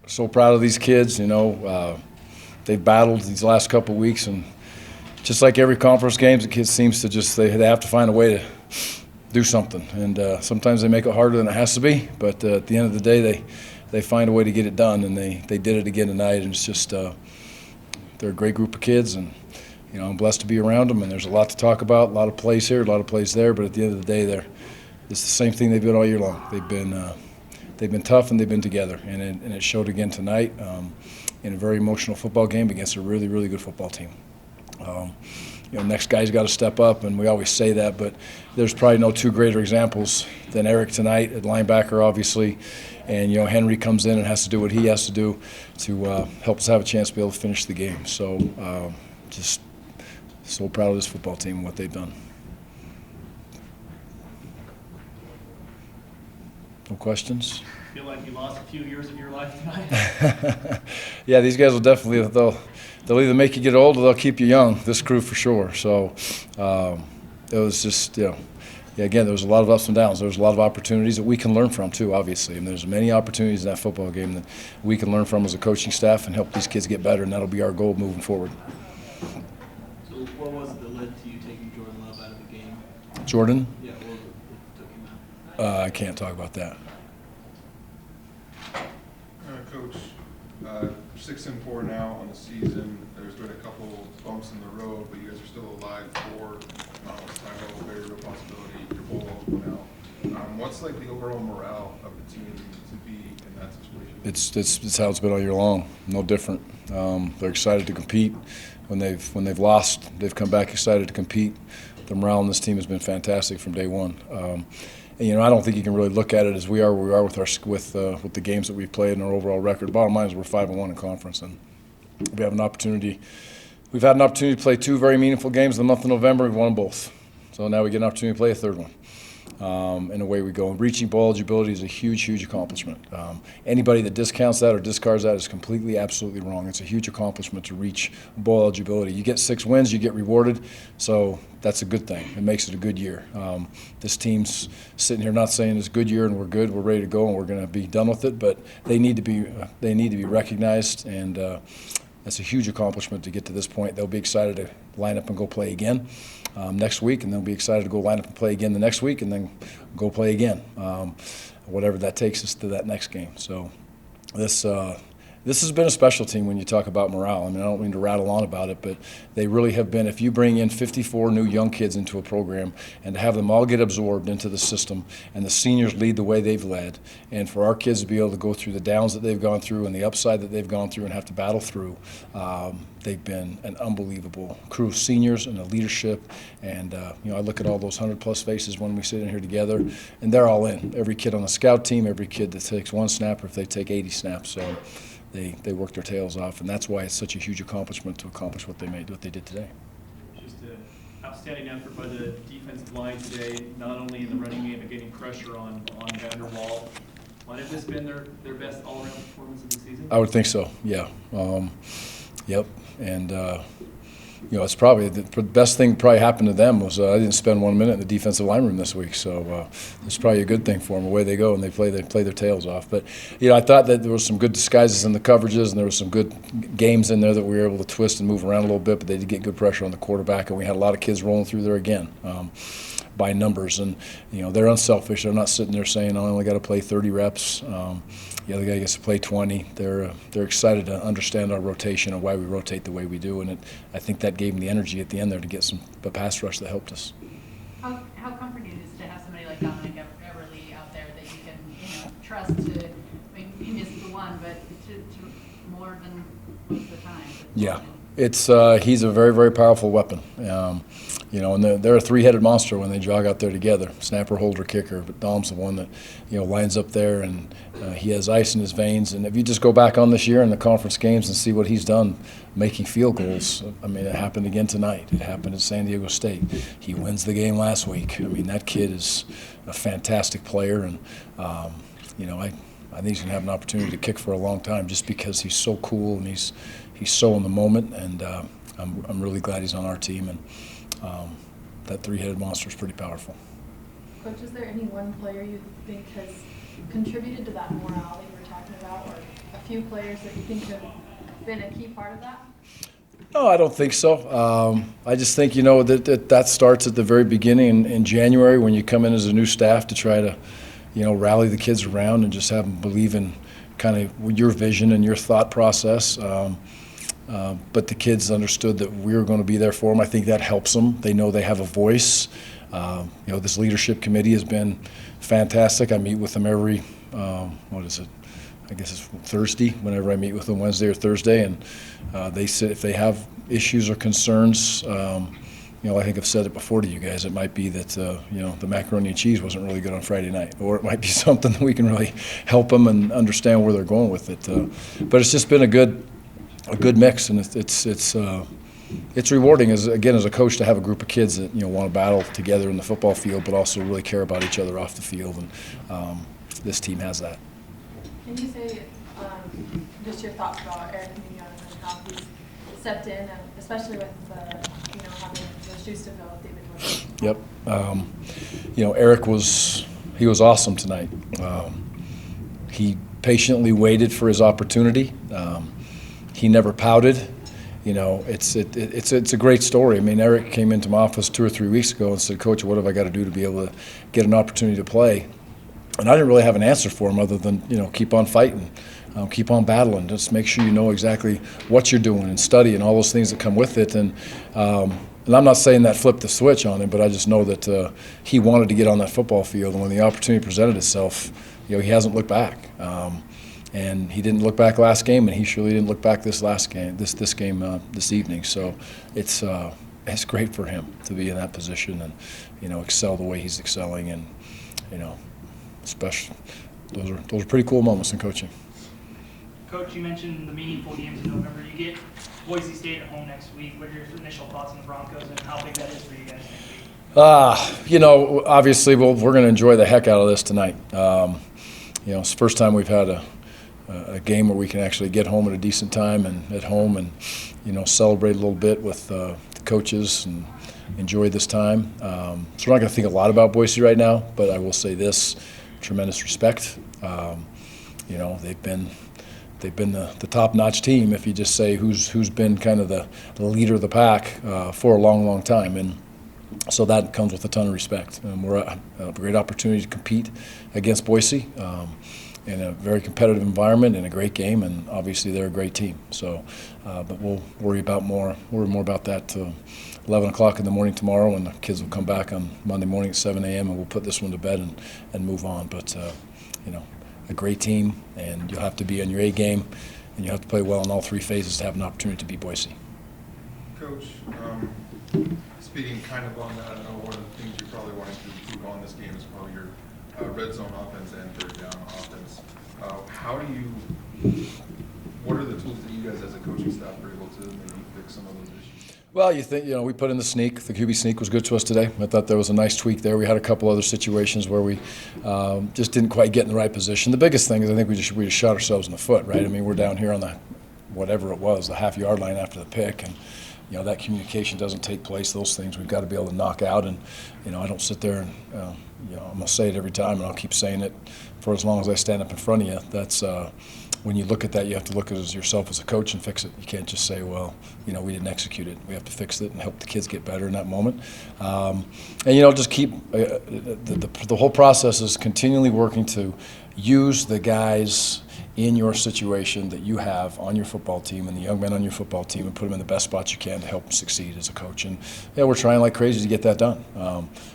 so proud of these kids. They've battled these last couple of weeks, and just like every conference game, the kids seems to just they have to find a way to do something. And sometimes they make it harder than it has to be, but at the end of the day, they find a way to get it done, and they did it again tonight. And it's just they're a great group of kids, and I'm blessed to be around them. And there's a lot to talk about, a lot of plays here, a lot of plays there. But at the end of the day, it's the same thing they've been all year long. They've been tough, and they've been together, and it showed again tonight in a very emotional football game against a really, really good football team. Next guy's got to step up, and we always say that, but there's probably no two greater examples than Eric tonight at linebacker, obviously, and Henry comes in and has to do what he has to do to help us have a chance to be able to finish the game. So just so proud of this football team and what they've done. No questions? Feel like you lost a few years of your life tonight? Yeah, these guys will definitely they'll either make you get old or they'll keep you young. This crew for sure. So it was just again, there was a lot of ups and downs. There was a lot of opportunities that we can learn from too. Obviously, and there's many opportunities in that football game that we can learn from as a coaching staff and help these kids get better, and that'll be our goal moving forward. So what was it that led to you taking Jordan Love out of the game? Jordan? Yeah, what was it that took him out? I can't talk about that. Coach, 6-4 now on the season. There's been a couple bumps in the road, but you guys are still alive for title, very real possibility. Your bowl went out. What's like the overall morale of the team to be in that situation? It's how it's been all year long. No different. They're excited to compete. When they've lost, they've come back excited to compete. The morale on this team has been fantastic from day one. And, I don't think you can really look at it as we are where we are with the games that we've played and our overall record. The bottom line is we're 5-1 in conference, and we have an opportunity. We've had an opportunity to play two very meaningful games in the month of November. We've won them both. So now we get an opportunity to play a third one. And away we go. And reaching bowl eligibility is a huge, huge accomplishment. Anybody that discounts that or discards that is completely, absolutely wrong. It's a huge accomplishment to reach bowl eligibility. You get 6 wins, you get rewarded, so that's a good thing. It makes it a good year. This team's sitting here not saying it's a good year and we're good, we're ready to go, and we're going to be done with it, but they need to be recognized, and that's a huge accomplishment to get to this point. They'll be excited to line up and go play again next week, and they'll be excited to go line up and play again the next week, and then go play again, whatever that takes us to that next game. So this has been a special team when you talk about morale. I mean, I don't mean to rattle on about it, but they really have been. If you bring in 54 new young kids into a program and to have them all get absorbed into the system, and the seniors lead the way they've led, and for our kids to be able to go through the downs that they've gone through and the upside that they've gone through and have to battle through, they've been an unbelievable crew of seniors and the leadership. And I look at all those 100+ faces when we sit in here together, and they're all in. Every kid on the scout team, every kid that takes one snap, or if they take 80 snaps. So they work their tails off, and that's why it's such a huge accomplishment to accomplish what they did today. Just an outstanding effort by the defensive line today, not only in the running game but getting pressure on Vanderwall. Might have this been their best all-around performance of the season? I would think so, yeah. Yep, and it's probably the best thing probably happened to them was I didn't spend 1 minute in the defensive line room this week, so it's probably a good thing for them. Away they go, and they play their tails off. But I thought that there was some good disguises in the coverages, and there was some good games in there that we were able to twist and move around a little bit. But they did get good pressure on the quarterback, and we had a lot of kids rolling through there again. By numbers, and they're unselfish. They're not sitting there saying, "I only got to play 30 reps." The other guy gets to play 20. They're excited to understand our rotation and why we rotate the way we do, and I think that gave them the energy at the end there to get a pass rush that helped us. How comforting is it to have somebody like Dominic Everly out there that you can trust to? I mean, he missed the one, but to more than most of the time. Yeah, he's a very, very powerful weapon. And they're a three-headed monster when they jog out there together. Snapper, holder, kicker. But Dom's the one that lines up there, and he has ice in his veins. And if you just go back on this year in the conference games and see what he's done making field goals, I mean, it happened again tonight. It happened at San Diego State. He wins the game last week. I mean, that kid is a fantastic player, and I think he's going to have an opportunity to kick for a long time just because he's so cool and he's so in the moment. And I'm really glad he's on our team. And that three-headed monster is pretty powerful. Coach, is there any one player you think has contributed to that morale that you were talking about, or few players that you think have been a key part of that? No, I don't think so. I just think, that starts at the very beginning in January when you come in as a new staff to try to, rally the kids around and just have them believe in kind of your vision and your thought process. But the kids understood that we were going to be there for them. I think that helps them. They know they have a voice. This leadership committee has been fantastic. I meet with them every, I guess it's Thursday, whenever I meet with them, Wednesday or Thursday, and they said if they have issues or concerns, I think I've said it before to you guys, it might be that, the macaroni and cheese wasn't really good on Friday night, or it might be something that we can really help them and understand where they're going with it. But it's just been a good mix, and it's rewarding as a coach to have a group of kids that, want to battle together in the football field, but also really care about each other off the field, and this team has that. Can you say just your thoughts about Eric Mignon and how he's stepped in, and especially with having those shoes to fill with David Wood? Yep. Eric was awesome tonight. He patiently waited for his opportunity. He never pouted. It's a great story. I mean, Eric came into my office 2 or 3 weeks ago and said, "Coach, what have I got to do to be able to get an opportunity to play?" And I didn't really have an answer for him other than, keep on fighting, keep on battling, just make sure you know exactly what you're doing and study and all those things that come with it. And I'm not saying that flipped the switch on him, but I just know that he wanted to get on that football field. And when the opportunity presented itself, he hasn't looked back. And he didn't look back last game, and he surely didn't look back this game this evening. So it's great for him to be in that position and, excel the way he's excelling. And, especially those are pretty cool moments in coaching. Coach, you mentioned the meaningful games in November. You get Boise State at home next week. What are your initial thoughts on the Broncos and how big that is for you guys next week? Obviously, we're going to enjoy the heck out of this tonight. It's the first time we've had a game where we can actually get home at a decent time and at home and, celebrate a little bit with the coaches and enjoy this time. So we're not going to think a lot about Boise right now, but I will say this. Tremendous respect. They've been the top-notch team. If you just say who's been kind of the leader of the pack for a long, long time, and so that comes with a ton of respect. We're a great opportunity to compete against Boise in a very competitive environment in a great game, and obviously they're a great team. So, but we'll worry more about that 11 o'clock in the morning tomorrow, and the kids will come back on Monday morning at 7 a.m. and we'll put this one to bed and move on. But a great team, and you'll have to be on your A game, and you have to play well in all three phases to have an opportunity to beat Boise. Coach, speaking kind of on that, I know one of the things you're probably wanting to improve on this game is probably your red zone offense and third down offense. What are the tools that you guys as a coaching staff are able to maybe fix some of those issues? Well, you think, we put in the sneak. The QB sneak was good to us today. I thought there was a nice tweak there. We had a couple other situations where we just didn't quite get in the right position. The biggest thing is I think we just shot ourselves in the foot, right? I mean, we're down here on the, whatever it was, the half-yard line after the pick, and that communication doesn't take place. Those things we've got to be able to knock out. And I don't sit there and I'm going to say it every time, and I'll keep saying it for as long as I stand up in front of you. That's when you look at that, you have to look at it as yourself as a coach and fix it. You can't just say, well, we didn't execute it. We have to fix it and help the kids get better in that moment. And just keep the whole process is continually working to use the guys in your situation that you have on your football team and the young men on your football team and put them in the best spots you can to help them succeed as a coach. And we're trying like crazy to get that done.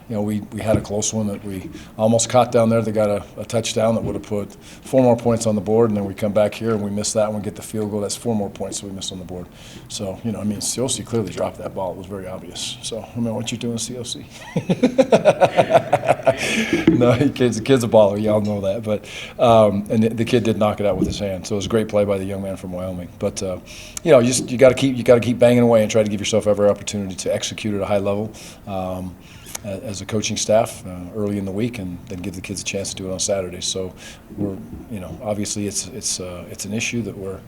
We had a close one that we almost caught down there that got a touchdown that would have put 4 more points on the board, and then we come back here and we miss that one, get the field goal. That's 4 more points that we missed on the board. So, COC clearly dropped that ball. It was very obvious. So, what you doing, COC? No, the kid's a baller. Y'all know that. But and the kid did knock it out with his hand. So it was a great play by the young man from Wyoming. But you got to keep banging away and try to give yourself every opportunity to execute at a high level as a coaching staff early in the week, and then give the kids a chance to do it on Saturday. So we're obviously it's an issue that we're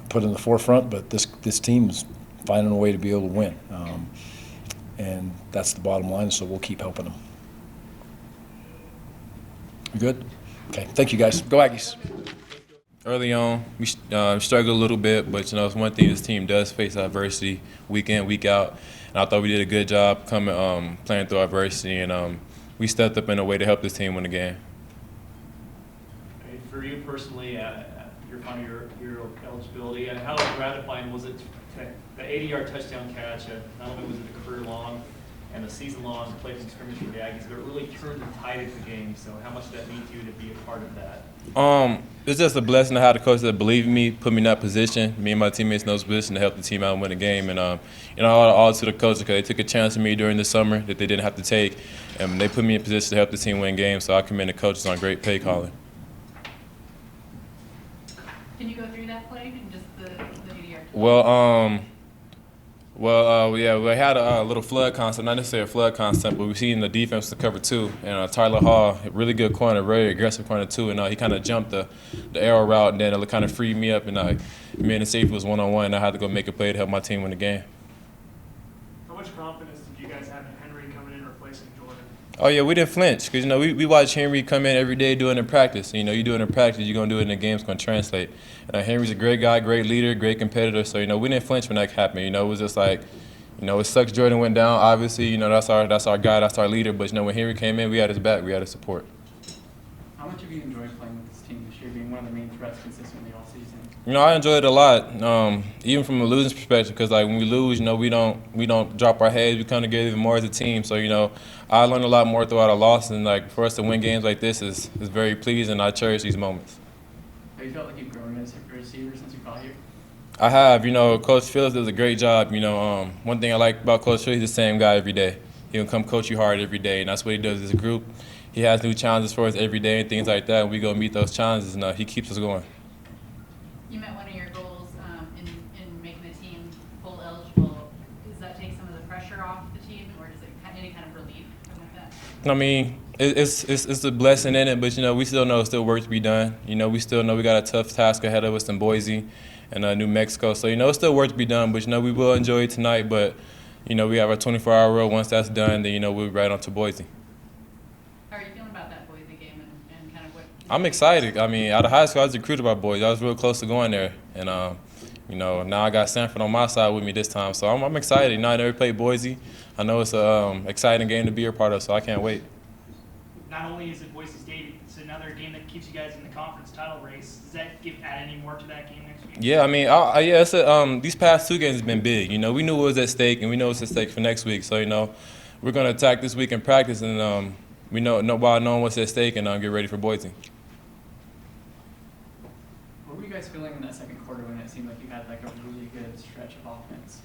put in the forefront, but this team's finding a way to be able to win, and that's the bottom line. So we'll keep helping them. You good? Okay. Thank you, guys. Go Aggies. Early on, we struggled a little bit, but it's one thing this team does face adversity week in, week out. And I thought we did a good job playing through adversity, and we stepped up in a way to help this team win the game. For you personally, your final year eligibility, and how gratifying was it the 80-yard touchdown catch? Not only was it a career long and a season long play from scrimmage for the Aggies, but it really turned the tide of the game. So how much did that mean to you to be a part of that? It's just a blessing to have the coach that believed in me, put me in that position. Me and my teammates in those positions to help the team out and win the game. And all to the coach because they took a chance on me during the summer that they didn't have to take, and they put me in position to help the team win games. So I commend the coaches on great play calling. Can you go through that play and just the 80-yard? Yeah, we had a little flood concept, not necessarily a flood concept, but we seen the defense to cover two. And Tyler Hall, a really good corner, very aggressive corner too, and he kind of jumped the arrow route, and then it kind of freed me up, and me and the safety was one-on-one, and I had to go make a play to help my team win the game. How much confidence did you guys have in Henry coming in and replacing Jordan? Oh, yeah, we didn't flinch because, we watch Henry come in every day doing it in practice. You do it in practice, you're going to do it in the game, it's going to translate. Henry's a great guy, great leader, great competitor. So, we didn't flinch when that happened. It was just like, it sucks Jordan went down. Obviously, that's our guy, that's our leader. But, when Henry came in, we had his back, we had his support. How much have you enjoyed playing with this team this year, being one of the main threats consistently all season? I enjoyed it a lot, even from a losing perspective, because when we lose, we don't drop our heads. We come together even more as a team. So I learned a lot more throughout our loss, and for us to win games like this is very pleasing. I cherish these moments. Have you felt like you've grown as a receiver since you got here? I have. Coach Phillips does a great job. One thing I like about Coach Phillips, he's the same guy every day. He'll come coach you hard every day, and that's what he does as a group. He has new challenges for us every day and things like that, and we go meet those challenges, and he keeps us going. You met one of your goals in making the team full eligible. Does that take some of the pressure off the team, or does it any kind of relief come with that? It's a blessing in it, but we still know there's still work to be done. We still know we got a tough task ahead of us in Boise and New Mexico. So it's still work to be done, but we will enjoy it tonight. But we have our 24-hour rule. Once that's done, then we'll be right on to Boise. How are you feeling about that Boise game and kind of what? I'm excited. Out of high school, I was recruited by Boise. I was real close to going there, and now I got Stanford on my side with me this time. So I'm excited. I never played Boise. I know it's an exciting game to be a part of, so I can't wait. Not only is it Boise State, it's another game that keeps you guys in the conference title race. Does that add any more to that game next week? Yeah, these past two games have been big. We knew it was at stake, and we know it's at stake for next week. So, we're going to attack this week in practice, and we know while knowing what's at stake, and get ready for Boise. What were you guys feeling in that second quarter when it seemed like you had a really good stretch of offense?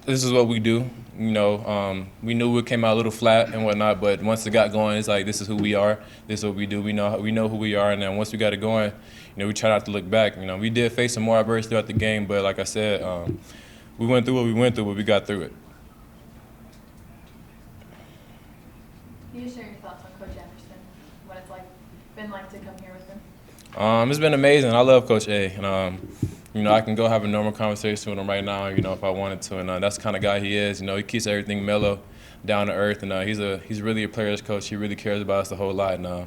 This is what we do. We knew it came out a little flat and whatnot, but once it got going, it's like this is who we are. This is what we do. We know who we are, and then once we got it going, we try not to look back. We did face some more adversity throughout the game, but like I said, we went through what we went through, but we got through it. Can you share your thoughts on Coach Anderson? What it's been like to come here with him? It's been amazing. I love Coach A, and I can go have a normal conversation with him right now, if I wanted to, and that's the kind of guy he is. He keeps everything mellow, down to earth, and he's really a player's coach. He really cares about us a whole lot, and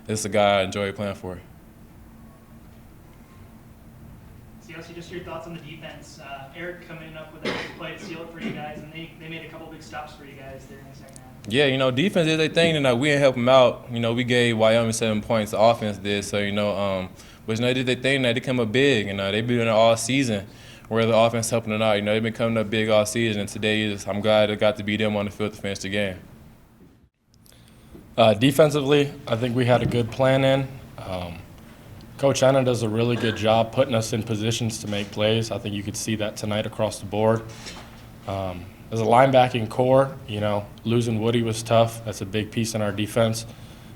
this is a guy I enjoy playing for. Yossi, just your thoughts on the defense. Eric coming up with a big play to seal it for you guys, and they made a couple big stops for you guys there in the second half. Yeah, defense is a thing, and we didn't help them out. We gave Wyoming 7 points. The offense did, so but they did their thing. They come up big, and they've been doing it all season. Where the offense helping them out, they've been coming up big all season, and today I'm glad I got to beat them on the field to finish the game. Defensively, I think we had a good plan in. Coach Anna does a really good job putting us in positions to make plays. I think you could see that tonight across the board. As a linebacking core, losing Woody was tough. That's a big piece in our defense.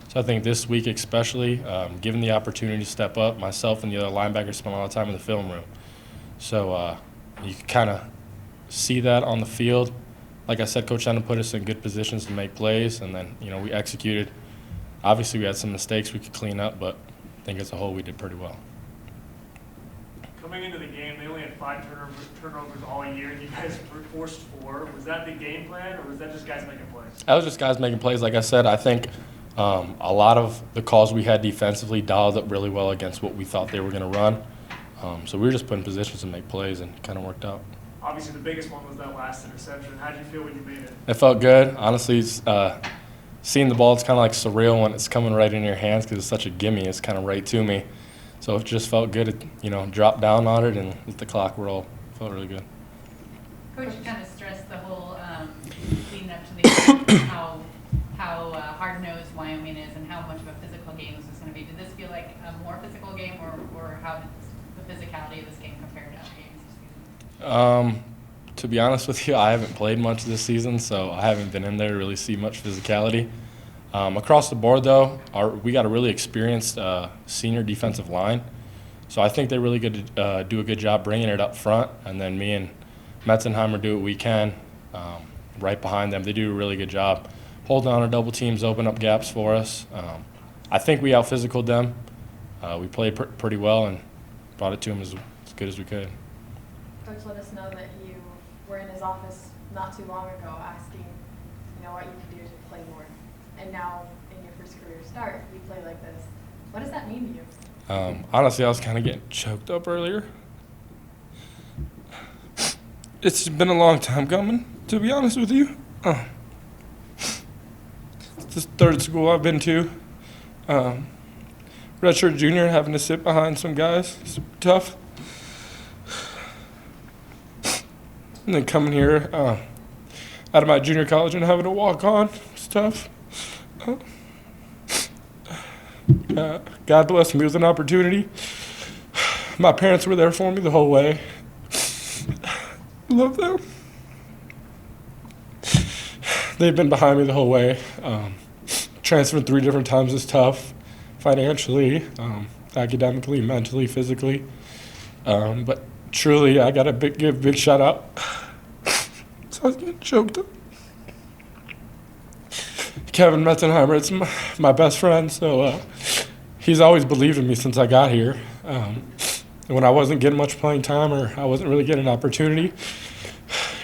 So I think this week especially, given the opportunity to step up, myself and the other linebackers spent a lot of time in the film room. So you can kind of see that on the field. Like I said, Coach Anna put us in good positions to make plays, and then, we executed. Obviously, we had some mistakes we could clean up, but I think as a whole we did pretty well. Coming into the game, they only had 5 turnovers all year, and you guys forced 4. Was that the game plan, or was that just guys making plays? That was just guys making plays. Like I said, I think A lot of the calls we had defensively dialed up really well against what we thought they were going to run. So we were just put in positions to make plays, and kind of worked out. Obviously, the biggest one was that last interception. How did you feel when you made it? It felt good. Honestly, seeing the ball, it's kind of like surreal when it's coming right in your hands because it's such a gimme. It's kind of right to me. So it just felt good to, drop down on it and let the clock roll. It felt really good. Coach, you kind of stressed the whole leading up to the game, how hard-nosed Wyoming is and how much of a physical game this is going to be. Did this feel like a more physical game, or how did the physicality of this game compare to other games this season? To be honest with you, I haven't played much this season, so I haven't been in there to really see much physicality. Across the board, though, we got a really experienced senior defensive line, so I think they really do a good job bringing it up front, and then me and Metzenheimer do what we can right behind them. They do a really good job holding on to double teams, open up gaps for us. I think we out-physicaled them. We played pretty well and brought it to them as good as we could. Coach let us know that you were in his office not too long ago asking, what you could do to play more. And now, in your first career start, you play like this. What does that mean to you? Honestly, I was kind of getting choked up earlier. It's been a long time coming, to be honest with you. It's the third school I've been to. Redshirt junior, having to sit behind some guys, it's tough. And then coming here out of my junior college and having to walk on, it's tough. God bless me with an opportunity. My parents were there for me the whole way. Love them. They've been behind me the whole way. Transferred 3 different times is tough, financially, academically, mentally, physically. But truly, I got to give a big shout out. So I was getting choked up. Kevin Metzenheimer, it's my best friend, so he's always believed in me since I got here. And when I wasn't getting much playing time or I wasn't really getting an opportunity,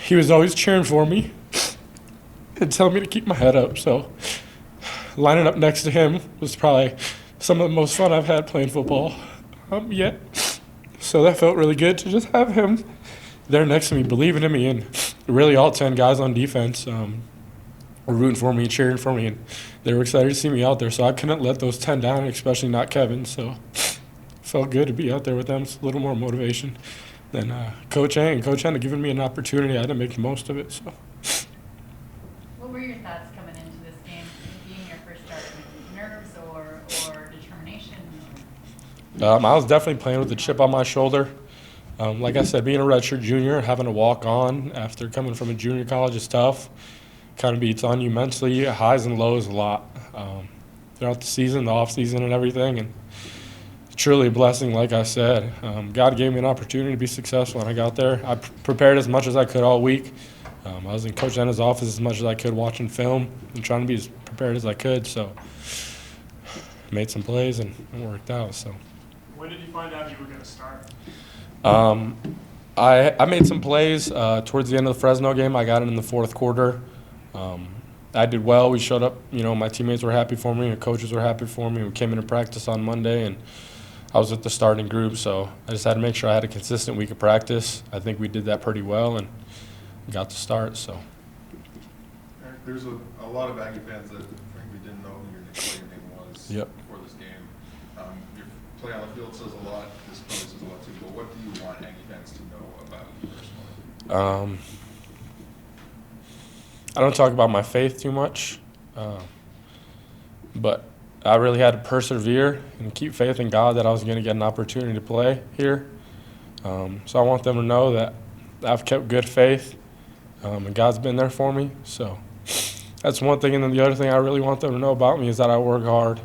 he was always cheering for me and telling me to keep my head up. So lining up next to him was probably some of the most fun I've had playing football yet. So that felt really good to just have him there next to me, believing in me, and really all 10 guys on defense were rooting for me and cheering for me, and they were excited to see me out there. So I couldn't let those 10 down, especially not Kevin. So it felt good to be out there with them. It's a little more motivation than Coach A and Coach Henna giving me an opportunity. I had to make the most of it. So. What were your thoughts coming into this game, being your first start? Nerves or determination? I was definitely playing with a chip on my shoulder. Like I said, being a redshirt junior, having to walk on after coming from a junior college is tough. Kind of beats on you mentally, highs and lows a lot throughout the season, the off season, and everything. And truly a blessing, like I said. God gave me an opportunity to be successful, and I got there. I prepared as much as I could all week. I was in Coach Henna's office as much as I could watching film and trying to be as prepared as I could. So made some plays, and it worked out. So. When did you find out you were going to start? I made some plays towards the end of the Fresno game. I got it in the fourth quarter. I did well. We showed up. My teammates were happy for me. The coaches were happy for me. We came into practice on Monday, and I was with the starting group. So I just had to make sure I had a consistent week of practice. I think we did that pretty well and got to start. So. Eric, there's a lot of Aggie fans that frankly didn't know who your next player name was before this game. Your play on the field says a lot. This probably says a lot too. But what do you want Aggie fans to know about you personally? I don't talk about my faith too much, but I really had to persevere and keep faith in God that I was going to get an opportunity to play here. So I want them to know that I've kept good faith, and God's been there for me. So that's one thing. And then the other thing I really want them to know about me is that I work hard.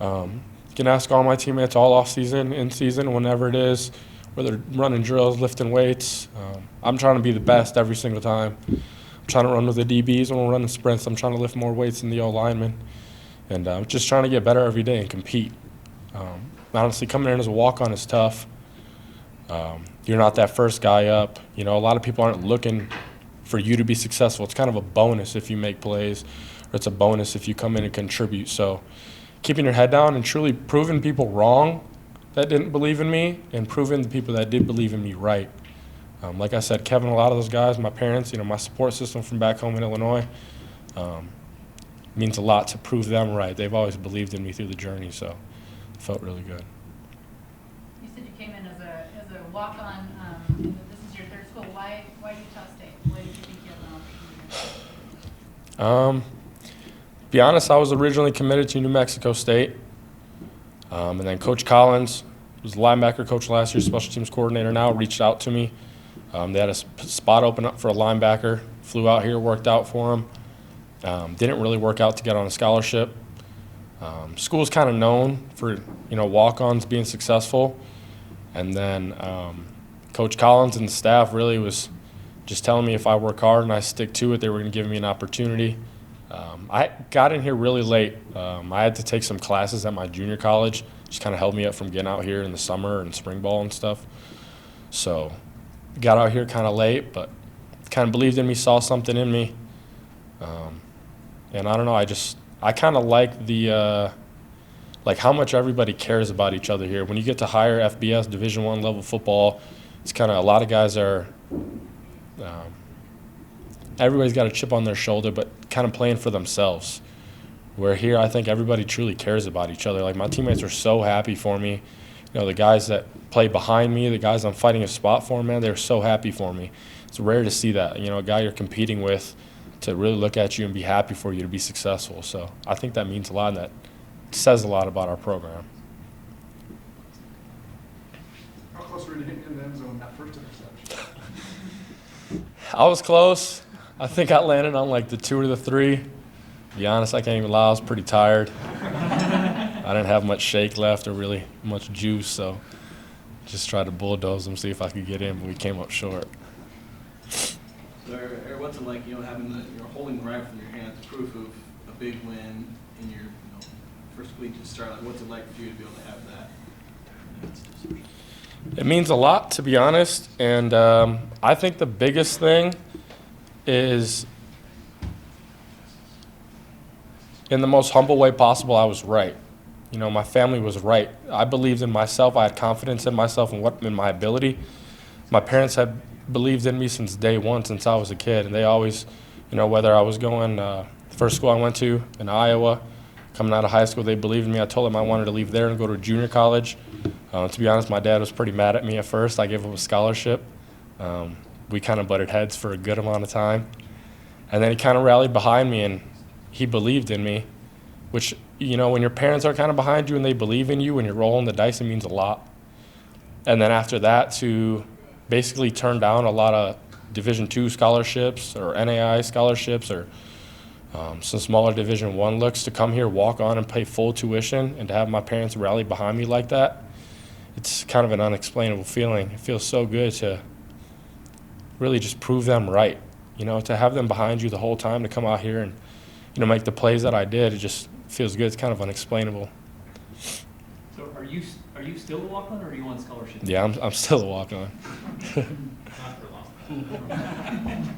You can ask all my teammates all off season, in season, whenever it is, whether running drills, lifting weights. I'm trying to be the best every single time. I'm trying to run with the DBs when we're running sprints. I'm trying to lift more weights than the O-linemen. And I'm just trying to get better every day and compete. Honestly, coming in as a walk-on is tough. You're not that first guy up. A lot of people aren't looking for you to be successful. It's kind of a bonus if you make plays it's a bonus if you come in and contribute. So keeping your head down and truly proving people wrong that didn't believe in me and proving the people that did believe in me right. Like I said, Kevin, a lot of those guys, my parents, my support system from back home in Illinois, means a lot to prove them right. They've always believed in me through the journey, so it felt really good. You said you came in as a walk-on. This is your third school. Why Utah State? Why did you think you had an opportunity? Be honest, I was originally committed to New Mexico State, and then Coach Collins, who's the linebacker coach last year, special teams coordinator now, reached out to me. They had a spot open up for a linebacker. Flew out here, worked out for him. Didn't really work out to get on a scholarship. School's kind of known for walk-ons being successful, and then Coach Collins and the staff really was just telling me if I work hard and I stick to it, they were going to give me an opportunity. I got in here really late. I had to take some classes at my junior college, just kind of held me up from getting out here in the summer and spring ball and stuff. So got out here kind of late, but kind of believed in me, saw something in me. And I don't know, I kind of like the like how much everybody cares about each other here. When you get to higher FBS Division I level football, it's kind of a lot of guys are everybody's got a chip on their shoulder, but kind of playing for themselves. Where here, I think everybody truly cares about each other. Like, my teammates are so happy for me. The guys that play behind me, the guys I'm fighting a spot for, man, they're so happy for me. It's rare to see that, a guy you're competing with to really look at you and be happy for you to be successful. So I think that means a lot, and that says a lot about our program. How close were you to hitting in the end zone that first interception? I was close. I think I landed on like the 2 or the 3. To be honest, I can't even lie, I was pretty tired. I didn't have much shake left or really much juice, so just tried to bulldoze them, see if I could get in, but we came up short. Or what's it like, having you're holding the rifle in your hands, proof of a big win in your first week to start? Like, what's it like for you to be able to have that? It means a lot, to be honest, and I think the biggest thing is, in the most humble way possible, I was right. My family was right. I believed in myself. I had confidence in myself and in my ability. My parents had believed in me since day one, since I was a kid, and they always, whether I was going, the first school I went to in Iowa, coming out of high school, they believed in me. I told them I wanted to leave there and go to a junior college. To be honest, my dad was pretty mad at me at first. I gave him a scholarship. We kind of butted heads for a good amount of time. And then he kind of rallied behind me, and he believed in me, which, when your parents are kind of behind you and they believe in you, when you're rolling the dice, it means a lot. And then after that, to basically turn down a lot of Division II scholarships or NAI scholarships or some smaller Division I looks, to come here, walk on and pay full tuition, and to have my parents rally behind me like that, it's kind of an unexplainable feeling. It feels so good to really just prove them right. To have them behind you the whole time, to come out here and, make the plays that I did, it just feels good. It's kind of unexplainable. So are you still a walk-on, or are you on scholarship? Yeah, I'm still a walk-on. Not for long.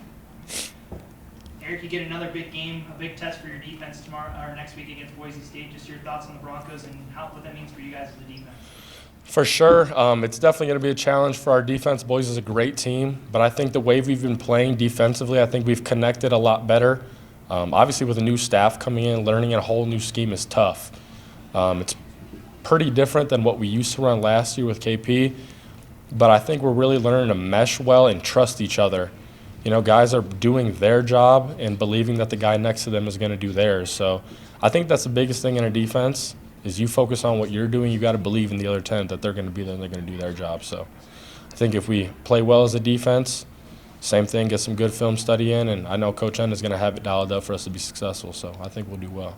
Eric, you get another big game, a big test for your defense tomorrow or next week against Boise State. Just your thoughts on the Broncos and what that means for you guys as a defense. For sure. It's definitely going to be a challenge for our defense. Boise is a great team, but I think the way we've been playing defensively, I think we've connected a lot better. Obviously, with a new staff coming in, learning a whole new scheme is tough. It's pretty different than what we used to run last year with KP, but I think we're really learning to mesh well and trust each other. Guys are doing their job and believing that the guy next to them is going to do theirs. So I think that's the biggest thing in a defense, is you focus on what you're doing. You got to believe in the other 10 that they're going to be there and they're going to do their job. So I think if we play well as a defense, same thing, get some good film study in, and I know Coach N is going to have it dialed up for us to be successful. So I think we'll do well.